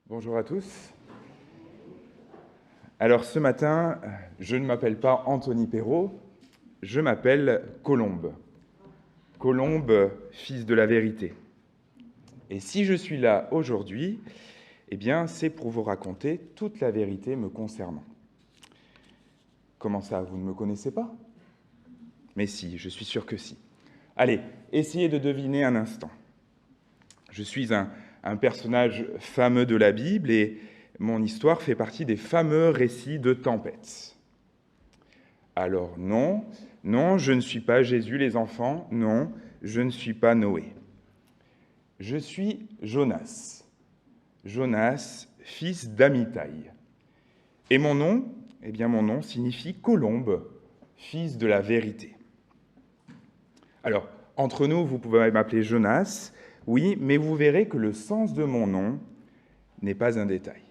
Bonjour à tous. Alors ce matin, je ne m'appelle pas Anthony Perrault, je m'appelle Colombe. Colombe, fils de la vérité. Et si je suis là aujourd'hui, eh bien c'est pour vous raconter toute la vérité me concernant. Comment ça, vous ne me connaissez pas? Mais si, je suis sûr que si. Allez, essayez de deviner un instant. Je suis un personnage fameux de la Bible et mon histoire fait partie des fameux récits de tempêtes. Alors non, je ne suis pas Jésus les enfants, non, je ne suis pas Noé. Je suis Jonas, Jonas, fils d'Amitai. Et mon nom, mon nom signifie Colombe, fils de la vérité. Alors, entre nous, vous pouvez m'appeler Jonas, oui, mais vous verrez que le sens de mon nom n'est pas un détail.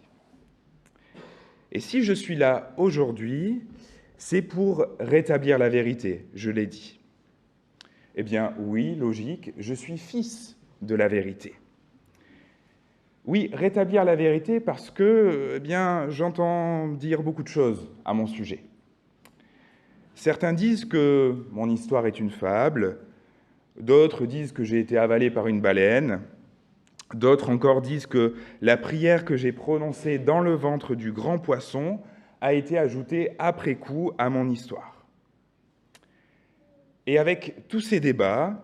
Et si je suis là aujourd'hui, c'est pour rétablir la vérité, je l'ai dit. Eh bien, oui, logique, je suis fils de la vérité. Oui, rétablir la vérité parce que, j'entends dire beaucoup de choses à mon sujet. Certains disent que mon histoire est une fable, d'autres disent que j'ai été avalé par une baleine, d'autres encore disent que la prière que j'ai prononcée dans le ventre du grand poisson a été ajoutée après coup à mon histoire. Et avec tous ces débats,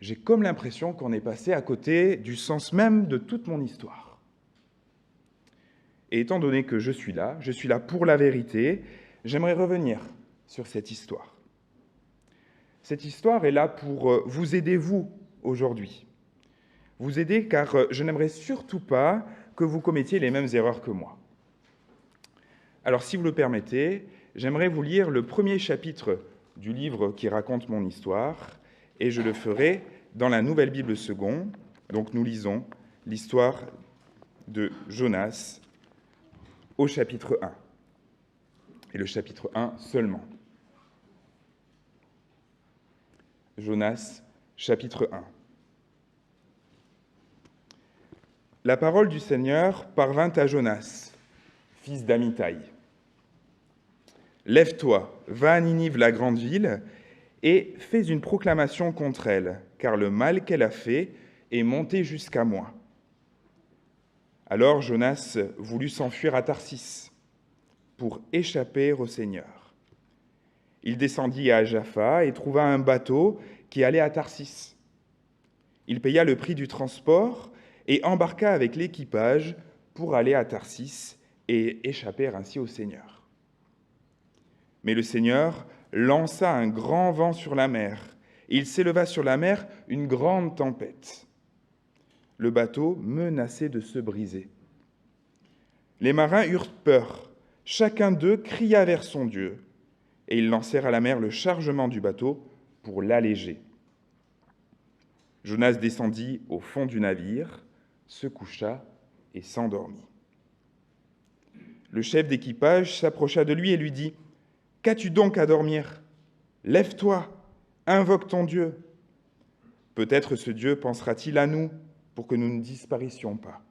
j'ai comme l'impression qu'on est passé à côté du sens même de toute mon histoire. Et étant donné que je suis là pour la vérité, j'aimerais revenir sur cette histoire. Cette histoire est là pour vous aider, vous, aujourd'hui. Vous aider car je n'aimerais surtout pas que vous commettiez les mêmes erreurs que moi. Alors, si vous le permettez, j'aimerais vous lire le premier chapitre du livre qui raconte mon histoire, et je le ferai dans la Nouvelle Bible Second. Donc, nous lisons l'histoire de Jonas au chapitre 1, et le chapitre 1 seulement. Jonas, chapitre 1. La parole du Seigneur parvint à Jonas, fils d'Amitai. Lève-toi, va à Ninive, la grande ville, et fais une proclamation contre elle, car le mal qu'elle a fait est monté jusqu'à moi. Alors Jonas voulut s'enfuir à Tarsis pour échapper au Seigneur. Il descendit à Jaffa et trouva un bateau qui allait à Tarsis. Il paya le prix du transport et embarqua avec l'équipage pour aller à Tarsis et échapper ainsi au Seigneur. Mais le Seigneur lança un grand vent sur la mer, et il s'éleva sur la mer une grande tempête. Le bateau menaçait de se briser. Les marins eurent peur, chacun d'eux cria vers son Dieu, et ils lancèrent à la mer le chargement du bateau pour l'alléger. Jonas descendit au fond du navire, se coucha et s'endormit. Le chef d'équipage s'approcha de lui et lui dit : « Qu'as-tu donc à dormir ? Lève-toi, invoque ton Dieu. Peut-être ce Dieu pensera-t-il à nous pour que nous ne disparissions pas. »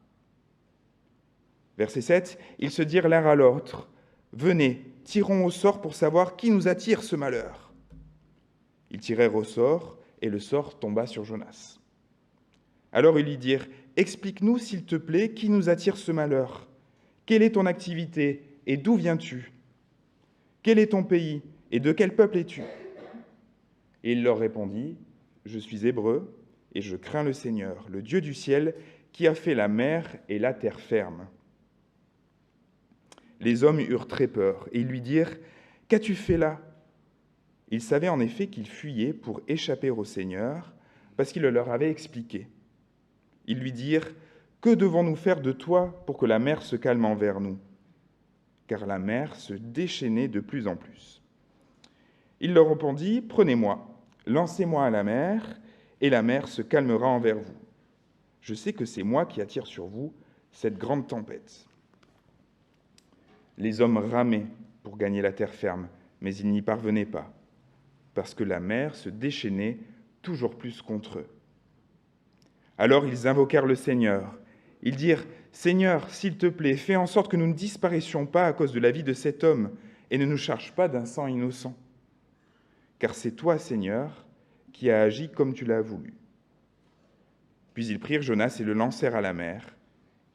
Verset 7, ils se dirent l'un à l'autre : « Venez, tirons au sort pour savoir qui nous attire ce malheur. » Ils tirèrent au sort, et le sort tomba sur Jonas. Alors ils lui dirent : « Explique-nous, s'il te plaît, qui nous attire ce malheur. Quelle est ton activité et d'où viens-tu ? Quel est ton pays et de quel peuple es-tu ? » Et il leur répondit : « Je suis hébreu et je crains le Seigneur, le Dieu du ciel, qui a fait la mer et la terre ferme. » Les hommes eurent très peur et ils lui dirent : « Qu'as-tu fait là ?» Ils savaient en effet qu'il fuyait pour échapper au Seigneur, parce qu'il le leur avait expliqué. Ils lui dirent : « Que devons-nous faire de toi pour que la mer se calme envers nous ? » Car la mer se déchaînait de plus en plus. Il leur répondit : « Prenez-moi, lancez-moi à la mer, et la mer se calmera envers vous. Je sais que c'est moi qui attire sur vous cette grande tempête. » Les hommes ramaient pour gagner la terre ferme, mais ils n'y parvenaient pas, parce que la mer se déchaînait toujours plus contre eux. Alors ils invoquèrent le Seigneur, Ils dirent, « Seigneur, s'il te plaît, fais en sorte que nous ne disparaissions pas à cause de la vie de cet homme, et ne nous charge pas d'un sang innocent. Car c'est toi, Seigneur, qui as agi comme tu l'as voulu. » Puis ils prirent Jonas et le lancèrent à la mer,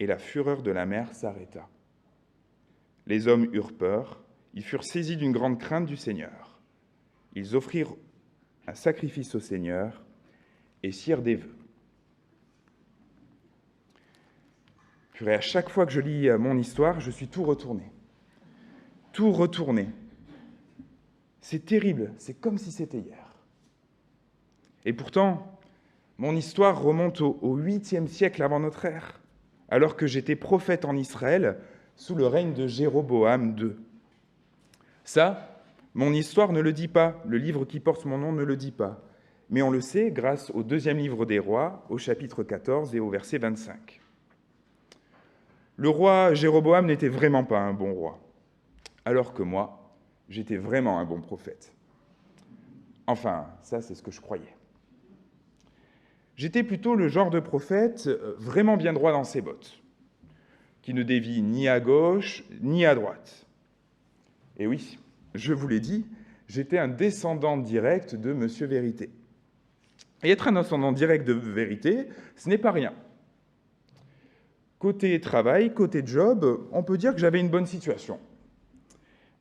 et la fureur de la mer s'arrêta. Les hommes eurent peur, ils furent saisis d'une grande crainte du Seigneur. Ils offrirent un sacrifice au Seigneur et firent des vœux. Puis à chaque fois que je lis mon histoire, je suis tout retourné. Tout retourné. C'est terrible, c'est comme si c'était hier. Et pourtant, mon histoire remonte au 8e siècle avant notre ère, alors que j'étais prophète en Israël sous le règne de Jéroboam II. Ça, mon histoire ne le dit pas, le livre qui porte mon nom ne le dit pas, mais on le sait grâce au 2e livre des rois, au chapitre 14 et au verset 25. Le roi Jéroboam n'était vraiment pas un bon roi, alors que moi, j'étais vraiment un bon prophète. Enfin, ça, c'est ce que je croyais. J'étais plutôt le genre de prophète vraiment bien droit dans ses bottes, qui ne dévie ni à gauche ni à droite. Et oui, je vous l'ai dit, j'étais un descendant direct de Monsieur Vérité. Et être un descendant direct de Vérité, ce n'est pas rien. Côté travail, côté job, on peut dire que j'avais une bonne situation.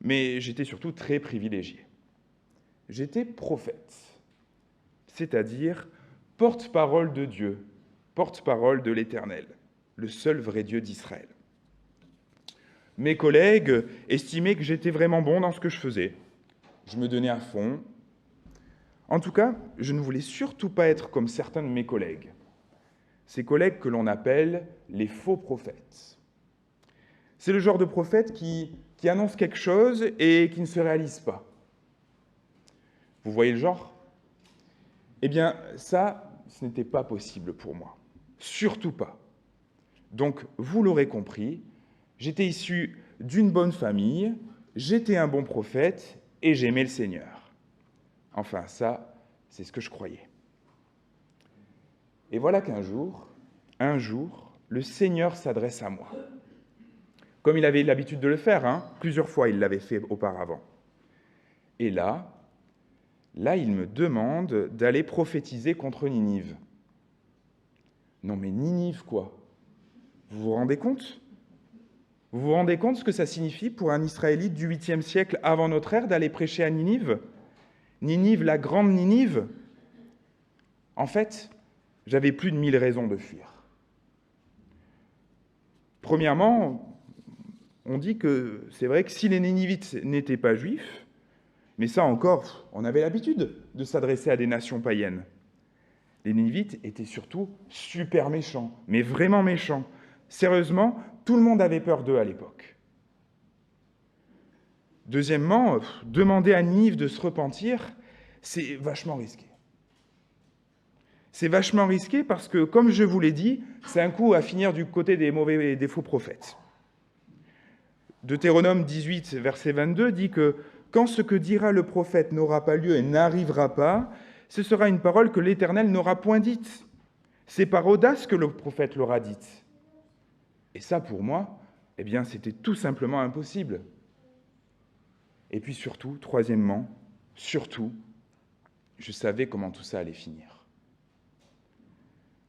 Mais j'étais surtout très privilégié. J'étais prophète, c'est-à-dire porte-parole de Dieu, porte-parole de l'Éternel, le seul vrai Dieu d'Israël. Mes collègues estimaient que j'étais vraiment bon dans ce que je faisais. Je me donnais à fond. En tout cas, je ne voulais surtout pas être comme certains de mes collègues. Ces collègues que l'on appelle les faux prophètes. C'est le genre de prophète qui annonce quelque chose et qui ne se réalise pas. Vous voyez le genre ? Eh bien, ça, ce n'était pas possible pour moi. Surtout pas. Donc, vous l'aurez compris, j'étais issu d'une bonne famille, j'étais un bon prophète et j'aimais le Seigneur. Enfin, ça, c'est ce que je croyais. Et voilà qu'un jour, le Seigneur s'adresse à moi. Comme il avait l'habitude de le faire, plusieurs fois il l'avait fait auparavant. Et là, il me demande d'aller prophétiser contre Ninive. Non mais Ninive quoi ? Vous vous rendez compte ? Vous vous rendez compte ce que ça signifie pour un Israélite du 8e siècle avant notre ère d'aller prêcher à Ninive ? Ninive, la grande Ninive ? En fait, j'avais plus de 1000 raisons de fuir. Premièrement, on dit que c'est vrai que si les Ninivites n'étaient pas juifs, mais ça encore, on avait l'habitude de s'adresser à des nations païennes. Les Ninivites étaient surtout super méchants, mais vraiment méchants. Sérieusement, tout le monde avait peur d'eux à l'époque. Deuxièmement, demander à Ninive de se repentir, c'est vachement risqué. C'est vachement risqué parce que, comme je vous l'ai dit, c'est un coup à finir du côté des mauvais et des faux prophètes. Deutéronome 18, verset 22, dit que « Quand ce que dira le prophète n'aura pas lieu et n'arrivera pas, ce sera une parole que l'Éternel n'aura point dite. C'est par audace que le prophète l'aura dite. » Et ça, pour moi, eh bien, c'était tout simplement impossible. Et puis surtout, troisièmement, je savais comment tout ça allait finir.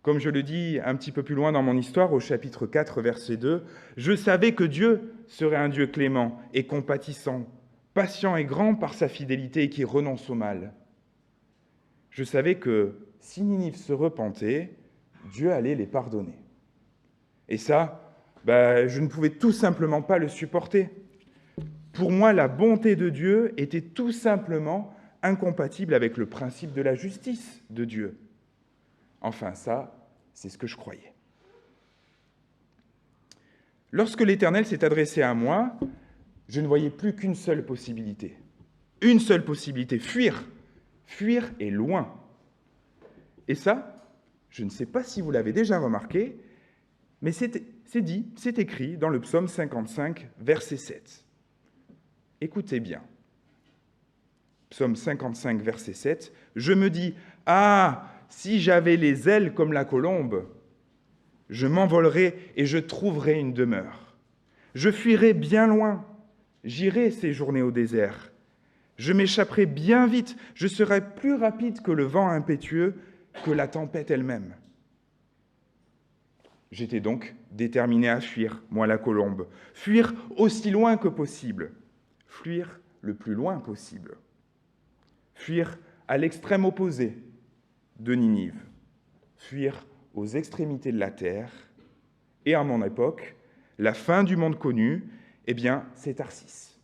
Comme je le dis un petit peu plus loin dans mon histoire, au chapitre 4, verset 2, « Je savais que Dieu serait un Dieu clément et compatissant, patient et grand par sa fidélité et qui renonce au mal. Je savais que si Ninive se repentait, Dieu allait les pardonner. Et ça, je ne pouvais tout simplement pas le supporter. Pour moi, la bonté de Dieu était tout simplement incompatible avec le principe de la justice de Dieu. Enfin, ça, c'est ce que je croyais. Lorsque l'Éternel s'est adressé à moi, je ne voyais plus qu'une seule possibilité. Une seule possibilité, fuir. Fuir et loin. Et ça, je ne sais pas si vous l'avez déjà remarqué, mais c'est écrit dans le psaume 55, verset 7. Écoutez bien. Psaume 55, verset 7. Je me dis, ah, si j'avais les ailes comme la colombe, Je m'envolerai et je trouverai une demeure. Je fuirai bien loin. J'irai séjourner au désert. Je m'échapperai bien vite. Je serai plus rapide que le vent impétueux, que la tempête elle-même. J'étais donc déterminé à fuir, moi la colombe. Fuir aussi loin que possible. Fuir le plus loin possible. Fuir à l'extrême opposé de Ninive. Fuir aux extrémités de la terre. Et à mon époque, la fin du monde connu, eh bien, c'est Tarsis.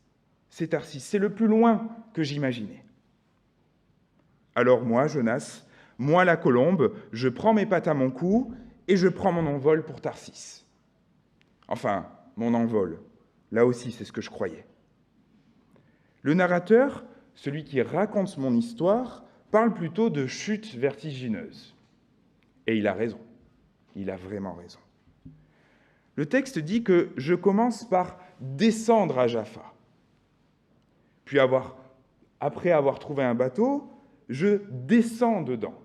C'est Tarsis, c'est le plus loin que j'imaginais. Alors moi, Jonas, moi la colombe, je prends mes pattes à mon cou et je prends mon envol pour Tarsis. Enfin, mon envol. Là aussi, c'est ce que je croyais. Le narrateur, celui qui raconte mon histoire, parle plutôt de chute vertigineuse. Et il a raison. Il a vraiment raison. Le texte dit que je commence par descendre à Jaffa. Puis après avoir trouvé un bateau, je descends dedans.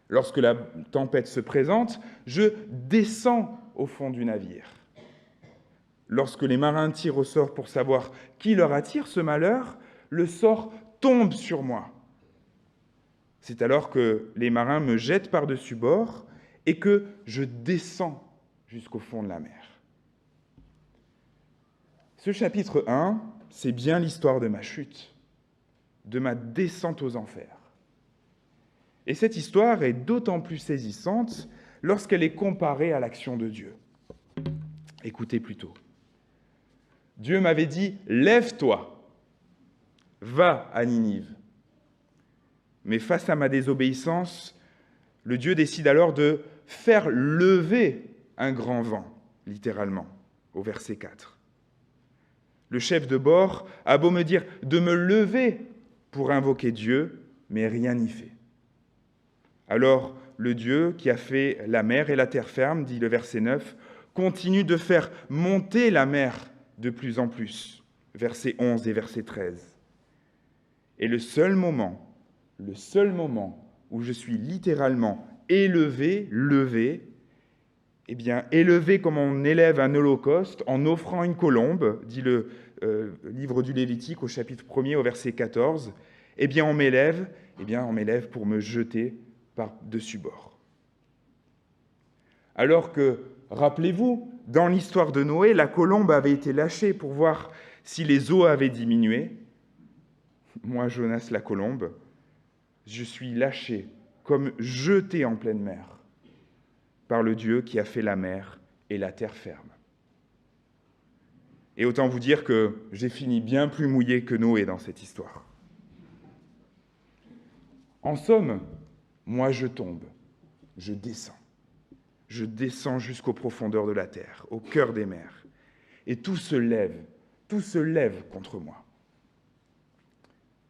Lorsque la tempête se présente, je descends au fond du navire. Lorsque les marins tirent au sort pour savoir qui leur attire ce malheur, le sort tombe sur moi. C'est alors que les marins me jettent par-dessus bord et que je descends jusqu'au fond de la mer. Ce chapitre 1, c'est bien l'histoire de ma chute, de ma descente aux enfers. Et cette histoire est d'autant plus saisissante lorsqu'elle est comparée à l'action de Dieu. Écoutez plutôt. Dieu m'avait dit « Lève-toi, va à Ninive ». Mais face à ma désobéissance, le Dieu décide alors de faire lever un grand vent, littéralement, au verset 4. Le chef de bord a beau me dire de me lever pour invoquer Dieu, mais rien n'y fait. Alors le Dieu qui a fait la mer et la terre ferme, dit le verset 9, continue de faire monter la mer de plus en plus, verset 11 et verset 13. Et le seul moment où je suis littéralement levé, eh bien, élevé comme on élève un holocauste en offrant une colombe, dit le livre du Lévitique au chapitre 1er au verset 14, eh bien, on m'élève pour me jeter par-dessus bord. Alors que, rappelez-vous, dans l'histoire de Noé, la colombe avait été lâchée pour voir si les eaux avaient diminué. Moi, Jonas la colombe, je suis lâché comme jeté en pleine mer par le Dieu qui a fait la mer et la terre ferme. Et autant vous dire que j'ai fini bien plus mouillé que Noé dans cette histoire. En somme, moi je tombe, je descends jusqu'aux profondeurs de la terre, au cœur des mers, et tout se lève contre moi.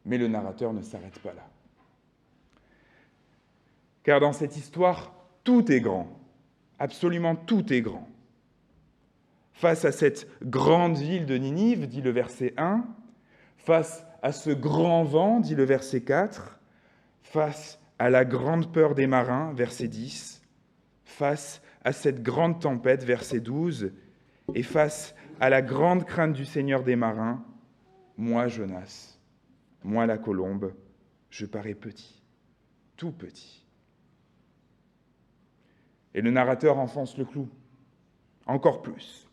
Mais le narrateur ne s'arrête pas là. Car dans cette histoire, tout est grand, absolument tout est grand. Face à cette grande ville de Ninive, dit le verset 1, face à ce grand vent, dit le verset 4, face à la grande peur des marins, verset 10, face à cette grande tempête, verset 12, et face à la grande crainte du Seigneur des marins, moi, Jonas, moi, la colombe, je parais petit, tout petit. Et le narrateur enfonce le clou, encore plus.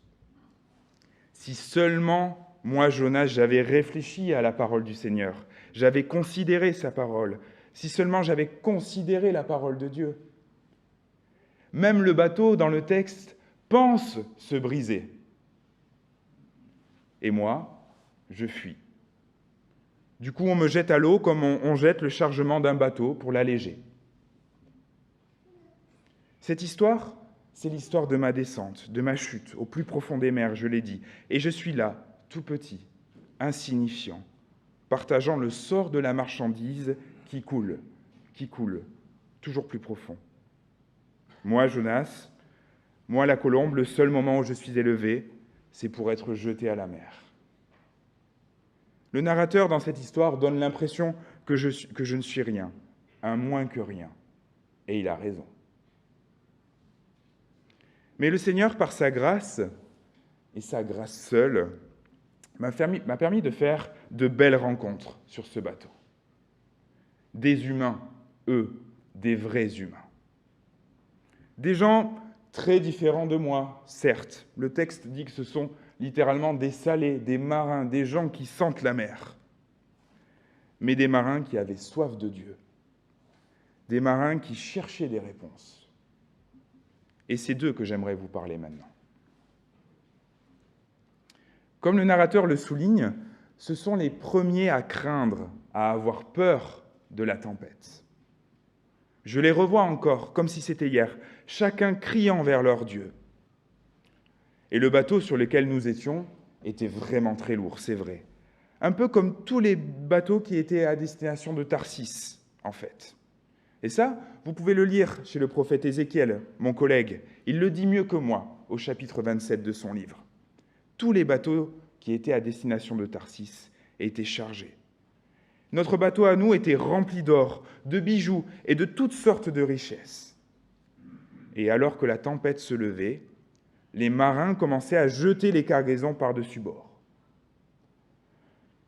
Si seulement, moi, Jonas, j'avais réfléchi à la parole du Seigneur, j'avais considéré sa parole, si seulement j'avais considéré la parole de Dieu. Même le bateau, dans le texte, pense se briser. Et moi, je fuis. Du coup, on me jette à l'eau comme on jette le chargement d'un bateau pour l'alléger. Cette histoire, c'est l'histoire de ma descente, de ma chute, au plus profond des mers, je l'ai dit. Et je suis là, tout petit, insignifiant, partageant le sort de la marchandise qui coule, toujours plus profond. Moi, Jonas, moi, la colombe, le seul moment où je suis élevé, c'est pour être jeté à la mer. Le narrateur, dans cette histoire, donne l'impression que je ne suis rien, un moins que rien. Et il a raison. Mais le Seigneur, par sa grâce, et sa grâce seule, m'a permis de faire de belles rencontres sur ce bateau. Des humains, eux, des vrais humains. Des gens très différents de moi, certes. Le texte dit que ce sont littéralement des salés, des marins, des gens qui sentent la mer. Mais des marins qui avaient soif de Dieu. Des marins qui cherchaient des réponses. Et c'est d'eux que j'aimerais vous parler maintenant. Comme le narrateur le souligne, ce sont les premiers à craindre, à avoir peur de la tempête. Je les revois encore, comme si c'était hier, chacun criant vers leur Dieu. Et le bateau sur lequel nous étions était vraiment très lourd, c'est vrai. Un peu comme tous les bateaux qui étaient à destination de Tarsis, en fait. Et ça, vous pouvez le lire chez le prophète Ézéchiel, mon collègue. Il le dit mieux que moi, au chapitre 27 de son livre. Tous les bateaux qui étaient à destination de Tarsis étaient chargés. Notre bateau à nous était rempli d'or, de bijoux et de toutes sortes de richesses. Et alors que la tempête se levait, les marins commençaient à jeter les cargaisons par-dessus bord.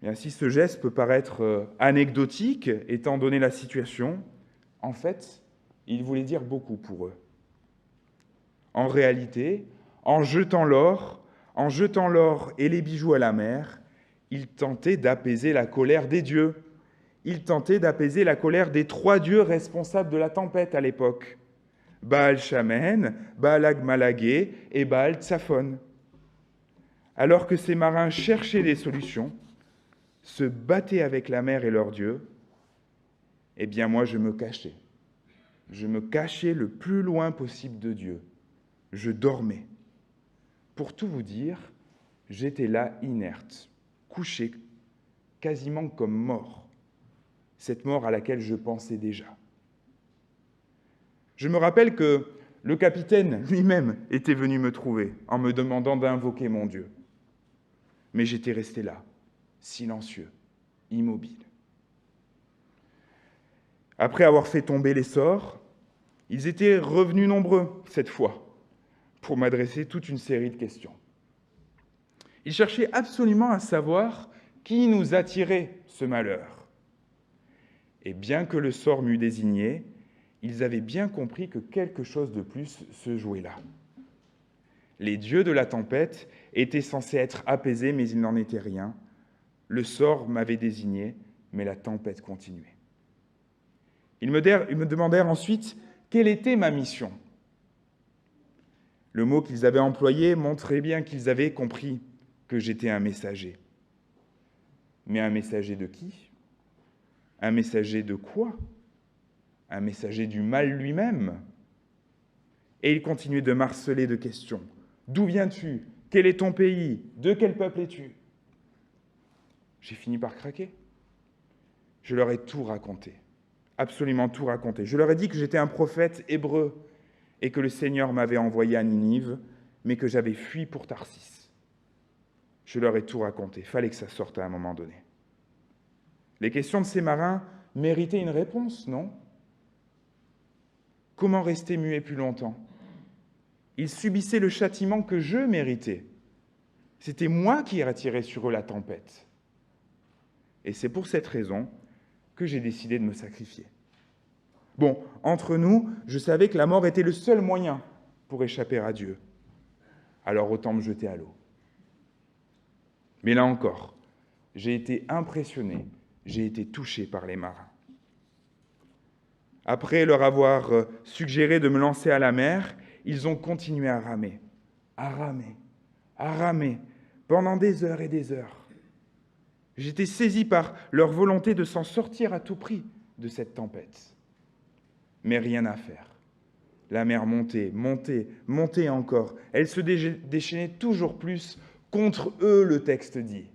Et ainsi, ce geste peut paraître anecdotique, étant donné la situation. En fait, il voulait dire beaucoup pour eux. En réalité, en jetant l'or et les bijoux à la mer, ils tentaient d'apaiser la colère des dieux. Ils tentaient d'apaiser la colère des 3 dieux responsables de la tempête à l'époque. Baal-Shamen, Baal-Agmalagé et Baal-Tsaphon. Alors que ces marins cherchaient des solutions, se battaient avec la mer et leurs dieux, eh bien moi je me cachais. Je me cachais le plus loin possible de Dieu. Je dormais. Pour tout vous dire, j'étais là inerte, couché, quasiment comme mort. Cette mort à laquelle je pensais déjà. Je me rappelle que le capitaine lui-même était venu me trouver en me demandant d'invoquer mon Dieu. Mais j'étais resté là, silencieux, immobile. Après avoir fait tomber les sorts, ils étaient revenus nombreux cette fois pour m'adresser toute une série de questions. Ils cherchaient absolument à savoir qui nous attirait ce malheur. Et bien que le sort m'eût désigné, ils avaient bien compris que quelque chose de plus se jouait là. Les dieux de la tempête étaient censés être apaisés, mais il n'en était rien. Le sort m'avait désigné, mais la tempête continuait. Ils me demandèrent ensuite quelle était ma mission. Le mot qu'ils avaient employé montrait bien qu'ils avaient compris que j'étais un messager. Mais un messager de qui ? Un messager de quoi ? Un messager du mal lui-même. Et il continuait de m'harceler de questions. D'où viens-tu ? Quel est ton pays ? De quel peuple es-tu ? J'ai fini par craquer. Je leur ai tout raconté, absolument tout raconté. Je leur ai dit que j'étais un prophète hébreu et que le Seigneur m'avait envoyé à Ninive, mais que j'avais fui pour Tarsis. Je leur ai tout raconté, il fallait que ça sorte à un moment donné. Les questions de ces marins méritaient une réponse, non ? Comment rester muet plus longtemps ? Ils subissaient le châtiment que je méritais. C'était moi qui attirais sur eux la tempête. Et c'est pour cette raison que j'ai décidé de me sacrifier. Bon, entre nous, je savais que la mort était le seul moyen pour échapper à Dieu. Alors autant me jeter à l'eau. Mais là encore, j'ai été impressionné, j'ai été touché par les marins. Après leur avoir suggéré de me lancer à la mer, ils ont continué à ramer, pendant des heures et des heures. J'étais saisi par leur volonté de s'en sortir à tout prix de cette tempête. Mais rien à faire. La mer montait encore. Elle se déchaînait toujours plus contre eux, le texte dit.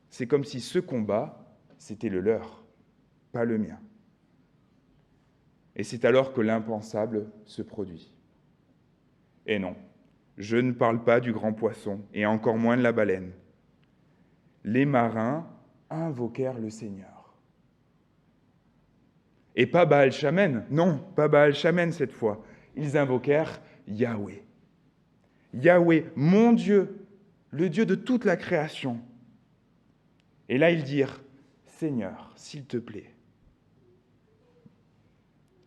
C'est comme si ce combat, c'était le leur, pas le mien. Et c'est alors que l'impensable se produit. Et non, je ne parle pas du grand poisson, et encore moins de la baleine. Les marins invoquèrent le Seigneur. Et pas Baal-Shamen, non, pas Baal-Shamen cette fois. Ils invoquèrent Yahweh. Yahweh, mon Dieu, le Dieu de toute la création. Et là, ils dirent, Seigneur, s'il te plaît,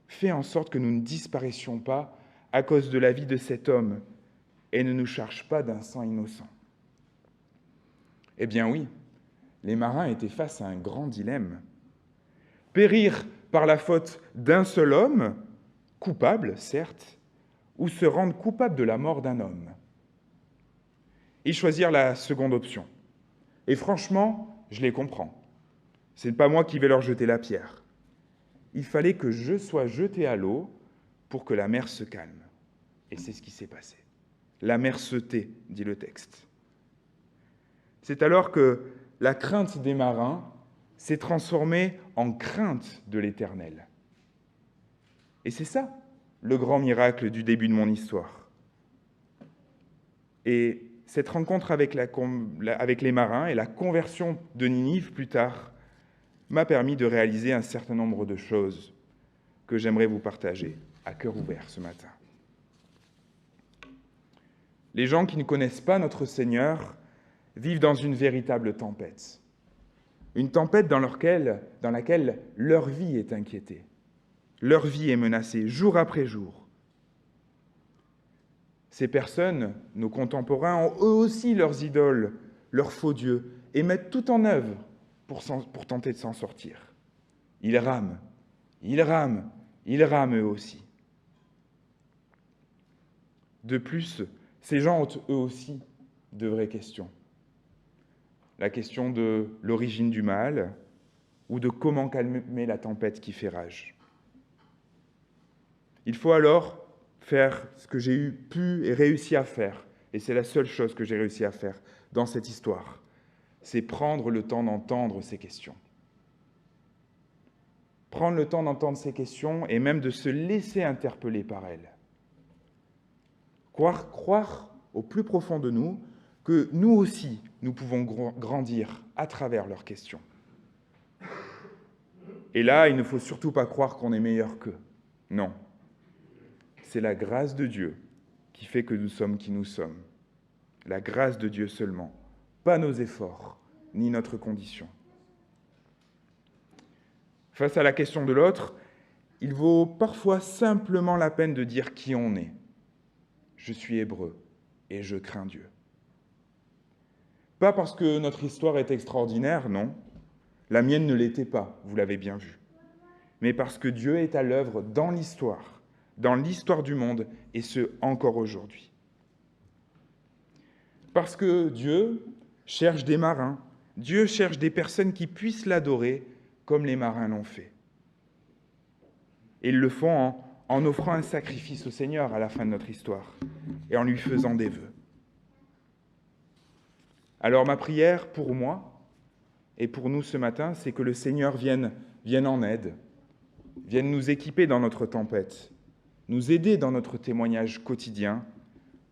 fais en sorte que nous ne disparaissions pas à cause de la vie de cet homme et ne nous charge pas d'un sang innocent. Eh bien oui, les marins étaient face à un grand dilemme. Périr par la faute d'un seul homme, coupable, certes, ou se rendre coupable de la mort d'un homme. Ils choisirent la seconde option. Et franchement, je les comprends. Ce n'est pas moi qui vais leur jeter la pierre. Il fallait que je sois jeté à l'eau pour que la mer se calme. Et c'est ce qui s'est passé. La mer se tait, dit le texte. C'est alors que la crainte des marins s'est transformée en crainte de l'Éternel. Et c'est ça, le grand miracle du début de mon histoire. Et cette rencontre avec les marins et la conversion de Ninive plus tard m'a permis de réaliser un certain nombre de choses que j'aimerais vous partager à cœur ouvert ce matin. Les gens qui ne connaissent pas notre Seigneur vivent dans une véritable tempête. Une tempête dans laquelle leur vie est inquiétée. Leur vie est menacée jour après jour. Ces personnes, nos contemporains, ont eux aussi leurs idoles, leurs faux dieux, et mettent tout en œuvre pour tenter de s'en sortir. Ils rament eux aussi. De plus, ces gens ont eux aussi de vraies questions. La question de l'origine du mal ou de comment calmer la tempête qui fait rage. Il faut alors faire ce que j'ai pu et réussi à faire, et c'est la seule chose que j'ai réussi à faire dans cette histoire, c'est prendre le temps d'entendre ces questions. Prendre le temps d'entendre ces questions et même de se laisser interpeller par elles. Croire au plus profond de nous que nous aussi, nous pouvons grandir à travers leurs questions. Et là, il ne faut surtout pas croire qu'on est meilleur qu'eux. Non. C'est la grâce de Dieu qui fait que nous sommes qui nous sommes. La grâce de Dieu seulement, pas nos efforts, ni notre condition. Face à la question de l'autre, il vaut parfois simplement la peine de dire qui on est. Je suis hébreu et je crains Dieu. Pas parce que notre histoire est extraordinaire, non. La mienne ne l'était pas, vous l'avez bien vu. Mais parce que Dieu est à l'œuvre dans l'histoire du monde, et ce, encore aujourd'hui. Parce que Dieu cherche des marins, Dieu cherche des personnes qui puissent l'adorer comme les marins l'ont fait. Et ils le font en offrant un sacrifice au Seigneur à la fin de notre histoire, et en lui faisant des vœux. Alors ma prière pour moi et pour nous ce matin, c'est que le Seigneur vienne en aide, vienne nous équiper dans notre tempête, nous aider dans notre témoignage quotidien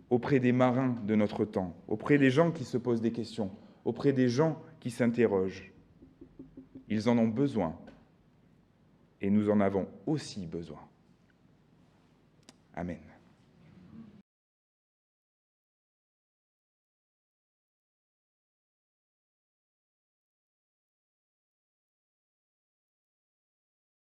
auprès des marins de notre temps, auprès des gens qui se posent des questions, auprès des gens qui s'interrogent. Ils en ont besoin et nous en avons aussi besoin. Amen.